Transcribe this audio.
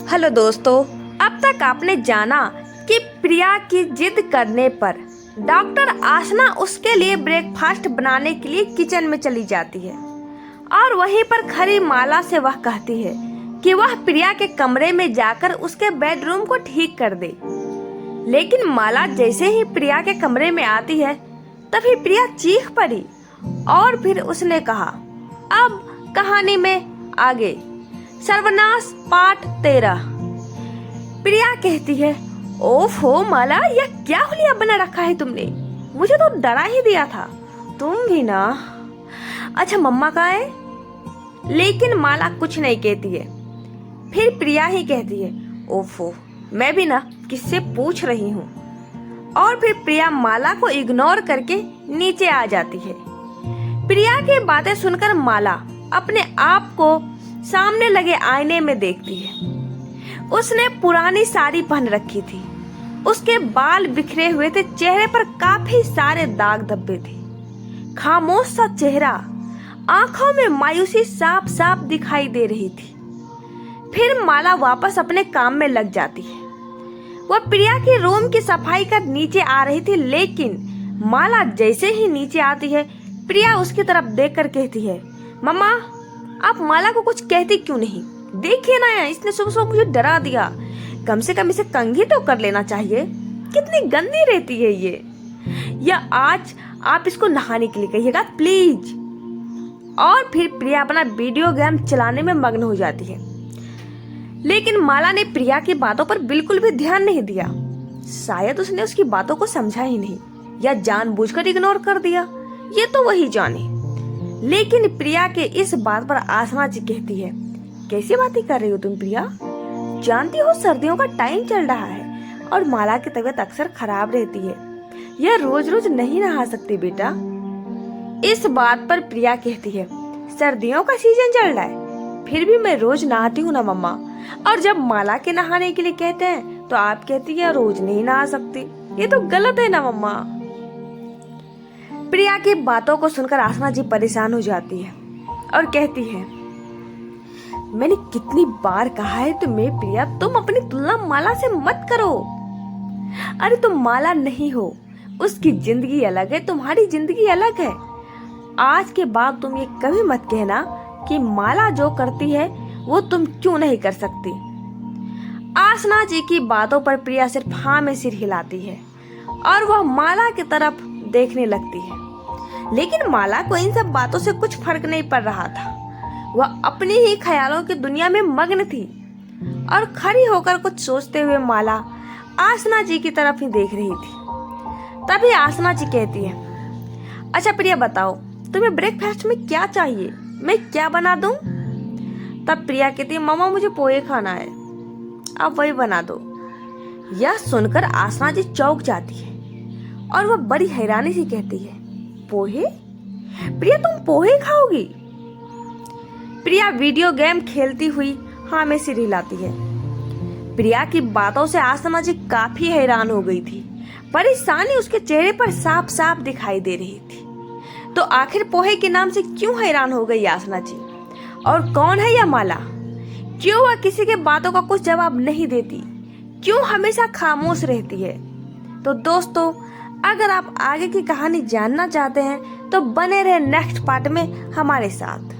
Hello दोस्तों, अब तक आपने जाना कि प्रिया की जिद करने पर डॉक्टर आसना उसके लिए ब्रेकफास्ट बनाने के लिए किचन में चली जाती है और वहीं पर खड़ी माला से वह कहती है कि वह प्रिया के कमरे में जाकर उसके बेडरूम को ठीक कर दे। लेकिन माला जैसे ही प्रिया के कमरे में आती है तभी प्रिया चीख पड़ी और फिर उसने कहा, अब कहानी में आगे। सर्वनाश पार्ट 13। प्रिया कहती है, ओफो माला, यह क्या हुलिया बना रखा है तुमने? मुझे तो डरा ही दिया था। तुम भी ना। अच्छा मम्मा कहाँ है? लेकिन माला कुछ नहीं कहती है। फिर प्रिया ही कहती है, ओफो मैं भी ना किससे पूछ रही हूँ। और फिर प्रिया माला को इग्नोर करके नीचे आ जाती है। प्रिया की बातें सुनकर माला अपने आप को सामने लगे आईने में देखती है। उसने पुरानी साड़ी पहन रखी थी, उसके बाल बिखरे हुए थे, चेहरे पर काफी सारे दाग धब्बे थे। खामोश सा चेहरा, आंखों में मायूसी साफ साफ दिखाई दे रही थी। फिर माला वापस अपने काम में लग जाती है। वह प्रिया के रूम की सफाई कर नीचे आ रही थी, लेकिन माला जैसे ही नीचे आती है प्रिया उसकी तरफ देखकर कहती है, मम्मा आप माला को कुछ कहती क्यों नहीं? देखिए ना, इसने सुबह सुबह मुझे डरा दिया। कम से कम इसे कंघी तो कर लेना चाहिए। कितनी गंदी रहती है ये। या आज आप इसको नहाने के लिए कहिएगा प्लीज। और फिर प्रिया अपना वीडियो गेम चलाने में मग्न हो जाती है। लेकिन माला ने प्रिया की बातों पर बिल्कुल भी ध्यान नहीं दिया। शायद उसने उसकी बातों को समझा ही नहीं या जानबूझकर इग्नोर कर दिया, ये तो वही जाने। लेकिन प्रिया के इस बात पर आसना जी कहती है, कैसी बातें कर रही हो तुम प्रिया? जानती हो सर्दियों का टाइम चल रहा है और माला की तबीयत अक्सर खराब रहती है। यह रोज रोज नहीं नहा सकती बेटा। इस बात पर प्रिया कहती है, सर्दियों का सीजन चल रहा है, फिर भी मैं रोज नहाती हूँ ना मम्मा। और जब माला के नहाने के लिए कहते हैं तो आप कहती है रोज नहीं नहा सकती। ये तो गलत है ना मम्मा। प्रिया की बातों को सुनकर आसना जी परेशान हो जाती है और कहती है, मैंने कितनी बार कहा है तुम्हें प्रिया, तुम अपनी तुलना माला से मत करो। अरे तुम माला नहीं हो, उसकी जिंदगी अलग है, तुम्हारी जिंदगी अलग है। आज के बाद तुम ये कभी मत कहना कि माला जो करती है वो तुम क्यों नहीं कर सकती। आसना जी की बातों पर प्रिया सिर्फ हाँ में सिर हिलाती है और वह माला की तरफ देखने लगती है। लेकिन माला को इन सब बातों से कुछ फर्क नहीं पड़ रहा था। वह अपनी ही ख्यालों की दुनिया में मग्न थी और खड़ी होकर कुछ सोचते हुए माला आसना जी की तरफ ही देख रही थी। तभी आसना जी कहती है, अच्छा प्रिया बताओ, तुम्हें ब्रेकफास्ट में क्या चाहिए, मैं क्या बना दूं? तब प्रिया कहती है, मामा मुझे पोहे खाना है, आप वही बना दो। यह सुनकर आसना जी चौंक जाती है और वह बड़ी हैरानी से कहती है, पोहे? प्रिया तुम पोहे खाओगी? प्रिया वीडियो गेम खेलती हुई हाँ में सिर हिलाती है। प्रिया की बातों से आसना जी काफी हैरान हो गई थी। परेशानी उसके चेहरे पर साफ साफ दिखाई दे रही थी। तो आखिर पोहे के नाम से क्यों हैरान हो गई आसना जी? और कौन है यह माला? क्यों वह किसी के बातों का कुछ जवाब नहीं देती? क्यों हमेशा खामोश रहती है? तो दोस्तों, अगर आप आगे की कहानी जानना चाहते हैं तो बने रहे नेक्स्ट पार्ट में हमारे साथ।